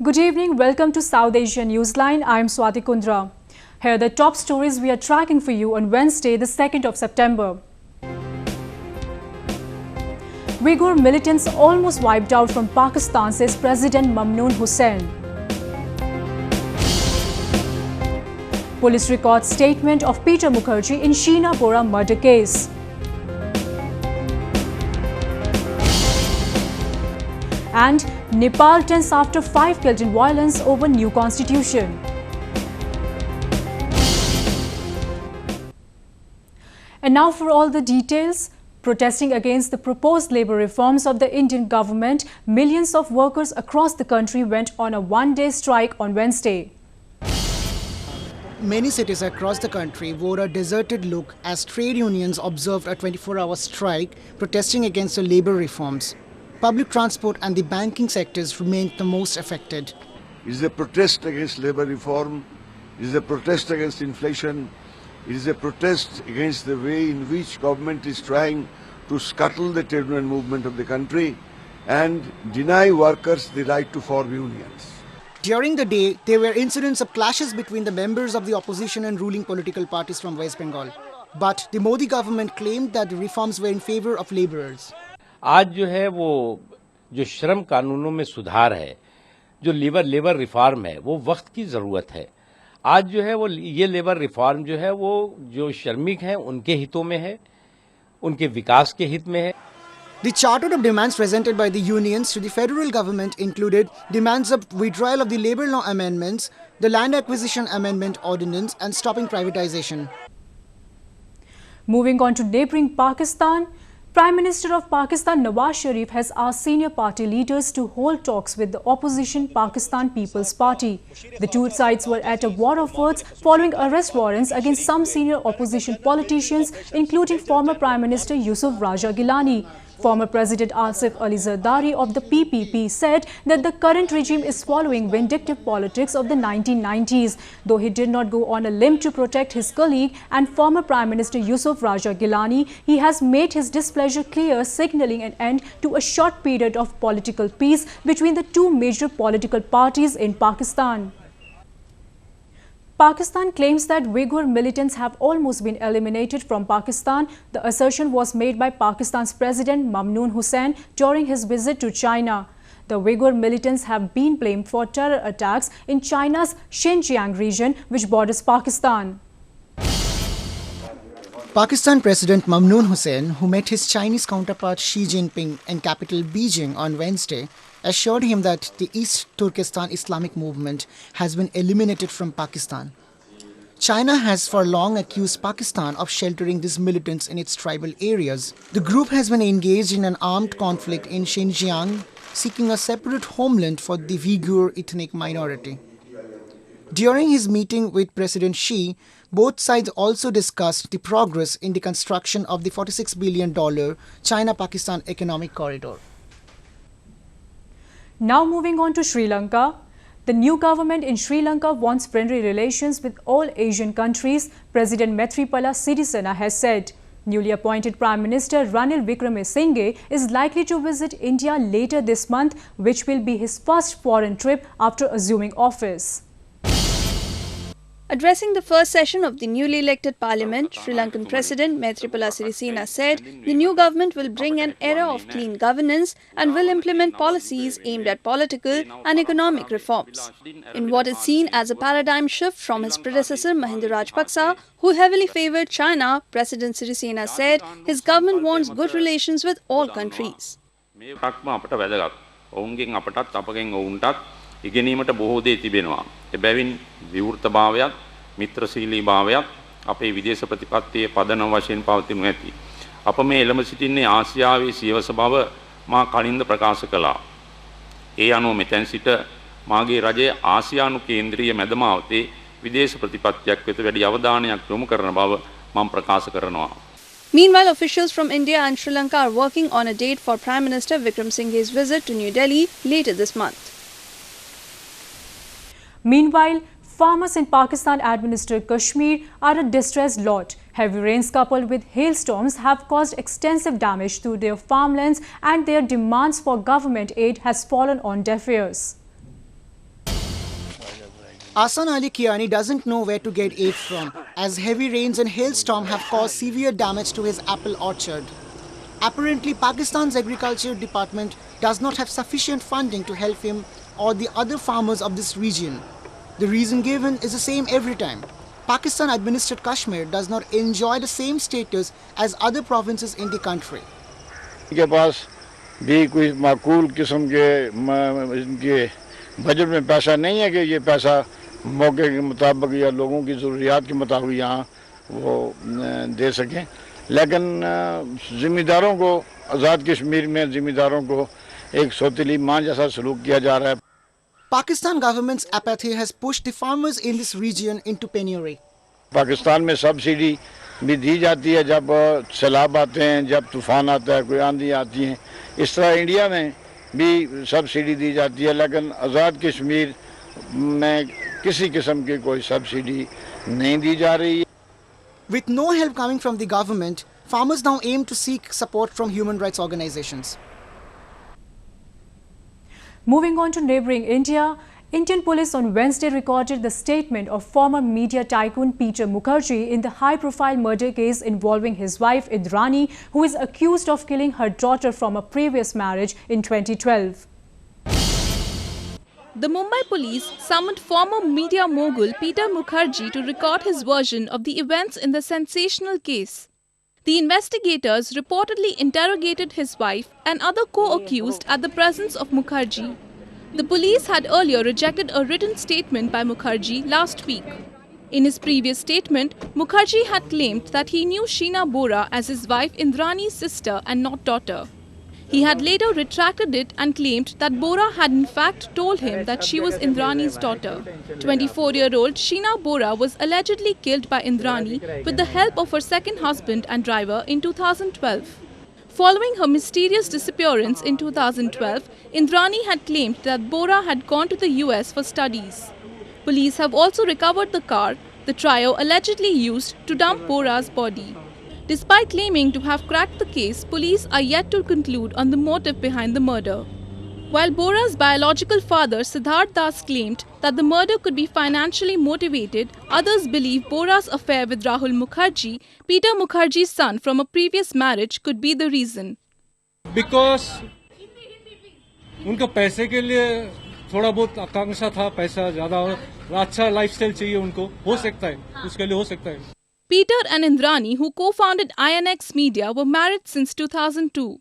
Good evening, welcome to South Asia Newsline. I am Swati Kundra. Here are the top stories we are tracking for you on Wednesday, the 2nd of September. Uighur militants almost wiped out from Pakistan, says President Mamnoon Hussain. Police records statement of Peter Mukerjea in Sheena Bora murder case. And Nepal tense after 5 killed in violence over new constitution. And now for all the details. Protesting against the proposed labour reforms of the Indian government, millions of workers across the country went on a one-day strike on Wednesday. Many cities across the country wore a deserted look as trade unions observed a 24-hour strike protesting against the labour reforms. Public transport and the banking sectors remained the most affected. It is a protest against labour reform, it is a protest against inflation, it is a protest against the way in which government is trying to scuttle the trade union movement of the country and deny workers the right to form unions. During the day, there were incidents of clashes between the members of the opposition and ruling political parties from West Bengal. But the Modi government claimed that the reforms were in favour of labourers. आज जो है वो जो श्रम कानूनों में सुधार है, जो लेबर रिफॉर्म है, वो वक्त की ज़रूरत है. आज जो है वो ये लेबर रिफॉर्म जो है वो जो श्रमिक हैं उनके हितों में है, उनके विकास के हित में है. The charter of demands presented by the unions to the federal government included demands of withdrawal of the labour law amendments, the land acquisition amendment ordinance and stopping privatization. Moving on to neighbouring Pakistan, Prime Minister of Pakistan Nawaz Sharif has asked senior party leaders to hold talks with the opposition Pakistan People's Party. The two sides were at a war of words following arrest warrants against some senior opposition politicians, including former Prime Minister Yusuf Raja Gilani. Former President Asif Ali Zardari of the PPP said that the current regime is following vindictive politics of the 1990s. Though he did not go on a limb to protect his colleague and former Prime Minister Yusuf Raja Gilani, he has made his displeasure clear, signalling an end to a short period of political peace between the two major political parties in Pakistan. Pakistan claims that Uighur militants have almost been eliminated from Pakistan. The assertion was made by Pakistan's President Mamnoon Hussain during his visit to China. The Uighur militants have been blamed for terror attacks in China's Xinjiang region, which borders Pakistan. Pakistan President Mamnoon Hussain, who met his Chinese counterpart Xi Jinping in capital Beijing on Wednesday, assured him that the East Turkestan Islamic movement has been eliminated from Pakistan. China has for long accused Pakistan of sheltering these militants in its tribal areas. The group has been engaged in an armed conflict in Xinjiang, seeking a separate homeland for the Uighur ethnic minority. During his meeting with President Xi, both sides also discussed the progress in the construction of the $46 billion China-Pakistan economic corridor. Now moving on to Sri Lanka. The new government in Sri Lanka wants friendly relations with all Asian countries, President Maithripala Sirisena has said. Newly appointed Prime Minister Ranil Wickremesinghe is likely to visit India later this month, which will be his first foreign trip after assuming office. Addressing the first session of the newly elected parliament, Sri Lankan President Maithripala Sirisena said the new government will bring an era of clean governance and will implement policies aimed at political and economic reforms. In what is seen as a paradigm shift from his predecessor Mahinda Rajapaksa, who heavily favoured China, President Sirisena said his government wants good relations with all countries. ඉගෙනීමට බොහෝ දේ තිබෙනවා. එබැවින් විවෘතභාවයත් මිත්‍රශීලී භාවයත් අපේ විදේශ ප්‍රතිපත්තියේ පදනම වශයෙන් පවතිනු ඇති. අප මේ එළඹ සිටින්නේ ආසියාවේ සියවස බව මා කලින්ද ප්‍රකාශ කළා. ඒ අනුව මෙතෙන් සිට මාගේ රජය ආසියානු කේන්ද්‍රීය මැදමාවතේ විදේශ ප්‍රතිපත්තියක් වෙත වැඩි අවධානයක් යොමු කරන බව මම ප්‍රකාශ කරනවා. Meanwhile, officials from India and Sri Lanka are working on a date for Prime Minister Wickremesinghe's visit to New Delhi later this month. Meanwhile, farmers in Pakistan administered Kashmir are a distressed lot. Heavy rains coupled with hailstorms have caused extensive damage to their farmlands, and their demands for government aid has fallen on deaf ears. Asan Ali Kiani doesn't know where to get aid from, as heavy rains and hailstorm have caused severe damage to his apple orchard. Apparently, Pakistan's Agriculture Department does not have sufficient funding to help him or the other farmers of this region. The reason given is the same every time. Pakistan-administered Kashmir does not enjoy the same status as other provinces in the country. के पास भी कोई माकूल किस्म के इनके budget में पैसा नहीं है कि ये पैसा मौके के मुताबिक या लोगों की ज़रूरियात के मुताबिक यहाँ वो दे सकें, लेकिन ज़िम्मेदारों को आज़ाद कश्मीर में ज़िम्मेदारों को एक सौतेली मां जैसा सलूक किया जा रहा है. Pakistan government's apathy has pushed the farmers in this region into penury. Pakistan में सब्सिडी भी दी जाती है जब सैलाब आते हैं, जब तूफान आता है, कोई आंधी आती है. इस तरह इंडिया में भी सब्सिडी दी जाती है, लेकिन आज़ाद कश्मीर में किसी किस्म की कोई सब्सिडी नहीं दी जा रही है. With no help coming from the government, farmers now aim to seek support from human rights organizations. Moving on to neighboring India, Indian police on Wednesday recorded the statement of former media tycoon Peter Mukerjea in the high-profile murder case involving his wife Indrani, who is accused of killing her daughter from a previous marriage in 2012. The Mumbai police summoned former media mogul Peter Mukerjea to record his version of the events in the sensational case. The investigators reportedly interrogated his wife and other co-accused at the presence of Mukerjea. The police had earlier rejected a written statement by Mukerjea last week. In his previous statement, Mukerjea had claimed that he knew Sheena Bora as his wife Indrani's sister and not daughter. He had later retracted it and claimed that Bora had in fact told him that she was Indrani's daughter. 24-year-old Sheena Bora was allegedly killed by Indrani with the help of her second husband and driver in 2012. Following her mysterious disappearance in 2012, Indrani had claimed that Bora had gone to the US for studies. Police have also recovered the car the trio allegedly used to dump Bora's body. Despite claiming to have cracked the case, police are yet to conclude on the motive behind the murder. While Bora's biological father Siddharth Das claimed that the murder could be financially motivated, others believe Bora's affair with Rahul Mukerjea, Peter Mukerjea's son from a previous marriage, could be the reason. Because उनका पैसे के लिए थोड़ा बहुत आकांक्षा था, पैसा ज़्यादा अच्छा लाइफस्टाइल चाहिए उनको, हो सकता है, उसके लिए हो सकता है. Peter and Indrani, who co-founded INX Media, were married since 2002.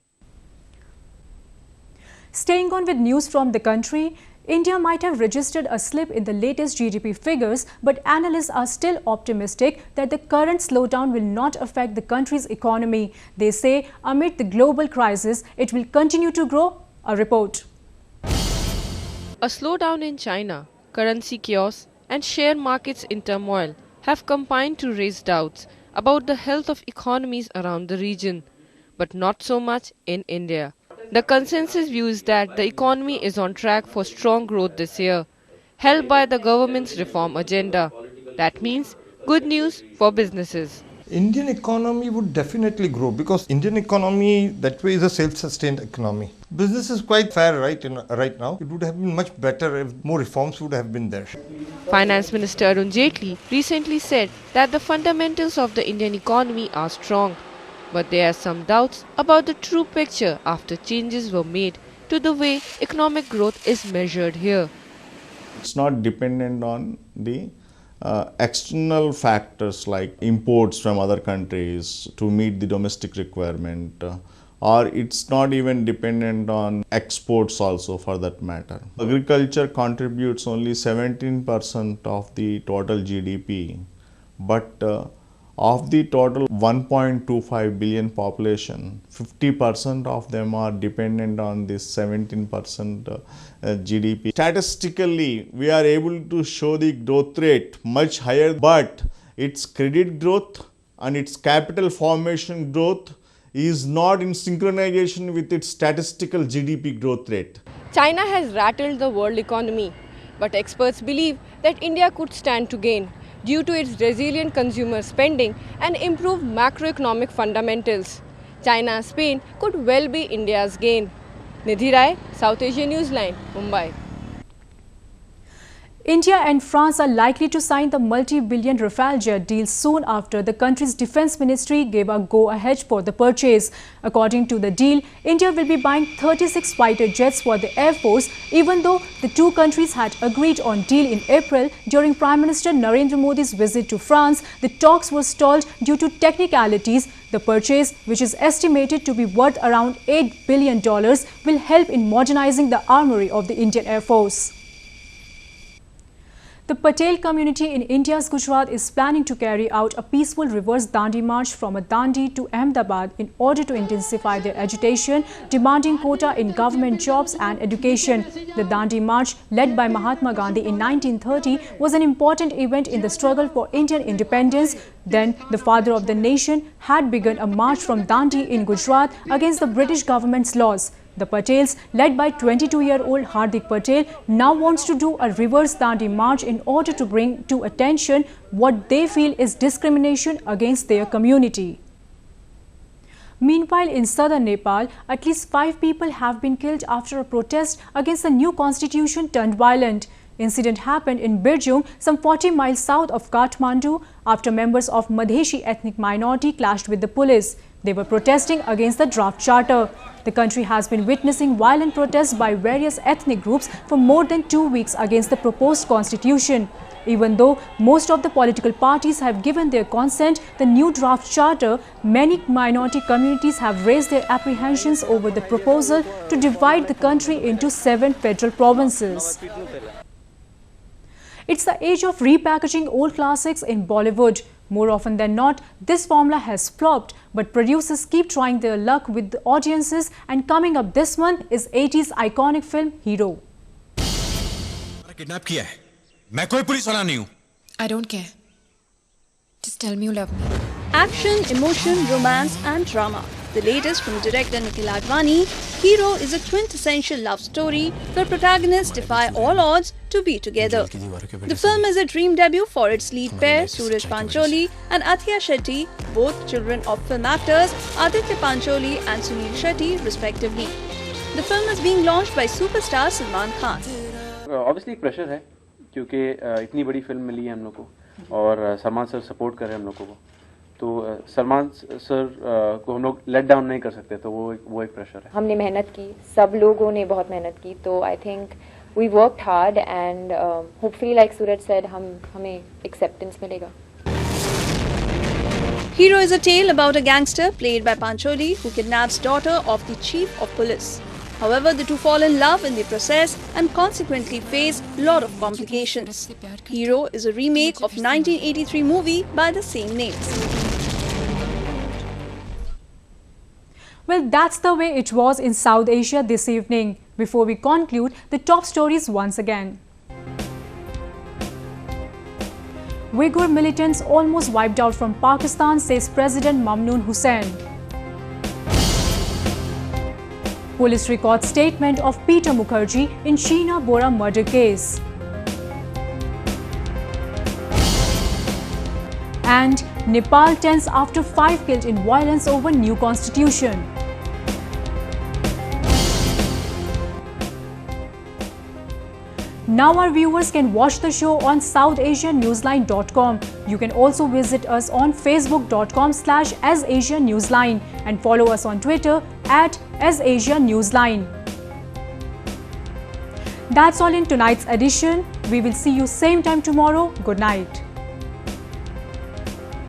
Staying on with news from the country, India might have registered a slip in the latest GDP figures, but analysts are still optimistic that the current slowdown will not affect the country's economy. They say amid the global crisis, it will continue to grow. A report. A slowdown in China, currency chaos and share markets in turmoil have combined to raise doubts about the health of economies around the region, but not so much in India. The consensus view is that the economy is on track for strong growth this year, helped by the government's reform agenda. That means good news for businesses. Indian economy would definitely grow because Indian economy that way is a self-sustained economy. Business is quite fair right now. It would have been much better if more reforms would have been there. Finance Minister Arun Jaitley recently said that the fundamentals of the Indian economy are strong, but there are some doubts about the true picture after changes were made to the way economic growth is measured here. It's not dependent on the external factors like imports from other countries to meet the domestic requirement, or it's not even dependent on exports also for that matter. Agriculture contributes only 17% of the total GDP, but of the total 1.25 billion population, 50% of them are dependent on this 17% GDP. Statistically, we are able to show the growth rate much higher, but its credit growth and its capital formation growth is not in synchronization with its statistical GDP growth rate. China has rattled the world economy, but experts believe that India could stand to gain due to its resilient consumer spending and improved macroeconomic fundamentals. China's pain could well be India's gain. Nidhi Rai, South Asian Newsline, Mumbai. India and France are likely to sign the multi-billion Rafale jet deal soon after the country's defense ministry gave a go-ahead for the purchase. According to the deal, India will be buying 36 fighter jets for the Air Force, even though the two countries had agreed on deal in April. During Prime Minister Narendra Modi's visit to France, the talks were stalled due to technicalities. The purchase, which is estimated to be worth around $8 billion, will help in modernizing the armory of the Indian Air Force. The Patel community in India's Gujarat is planning to carry out a peaceful reverse Dandi march from Dandi to Ahmedabad in order to intensify their agitation, demanding quota in government jobs and education. The Dandi march, led by Mahatma Gandhi in 1930, was an important event in the struggle for Indian independence. Then, the father of the nation had begun a march from Dandi in Gujarat against the British government's laws. The Patels, led by 22-year-old Hardik Patel, now wants to do a reverse Dandi march in order to bring to attention what they feel is discrimination against their community. Meanwhile, in southern Nepal, at least 5 people have been killed after a protest against the new constitution turned violent. Incident happened in Birjung, some 40 miles south of Kathmandu, after members of Madheshi ethnic minority clashed with the police. They were protesting against the draft charter. The country has been witnessing violent protests by various ethnic groups for more than 2 weeks against the proposed constitution. Even though most of the political parties have given their consent, the new draft charter, many minority communities have raised their apprehensions over the proposal to divide the country into 7 federal provinces. It's the age of repackaging old classics in Bollywood. More often than not, this formula has flopped, but producers keep trying their luck with the audiences, and coming up this month is 80s iconic film Hero. Kidnap kiya hai. Main koi police wala nahi hu. I don't care. Just tell me you love me. Action, emotion, romance and drama. The latest from director Nikhil Advani, Hero is a quintessential love story where protagonists defy all odds to be together. The film is a dream debut for its lead pair, Suraj Pancholi and Athiya Shetty, both children of film actors Aditya Pancholi and Sunil Shetty respectively. The film is being launched by superstar Salman Khan. Obviously एक pressure है क्योंकि इतनी बड़ी film मिली है हम लोग को और सलमान सर सपोर्ट कर रहे हैं हम लोग को, तो सलमान सर को हम लोग लेट डाउन नहीं कर सकते, तो वो एक प्रेशर है. हमने मेहनत की, सब लोगों ने बहुत मेहनत की, तो I think we worked hard and hopefully like Suraj said हमें एक्सेप्टेंस मिलेगा. Hero is a tale about a gangster played by Pancholi who kidnaps daughter of the chief of police. However, the two fall in love in the process and consequently face a lot of complications. Hero is a remake of 1983 movie by the same name. Well, that's the way it was in South Asia this evening. Before we conclude, the top stories once again. Uighur militants almost wiped out from Pakistan, says President Mamnoon Hussain. Police records statement of Peter Mukerjea in Sheena Bora murder case. And Nepal tense after 5 killed in violence over new constitution. Now our viewers can watch the show on SouthAsiaNewsline.com. You can also visit us on Facebook.com/AsAsiaNewsline and follow us on Twitter @AsAsiaNewsline. That's all in tonight's edition. We will see you same time tomorrow. Good night.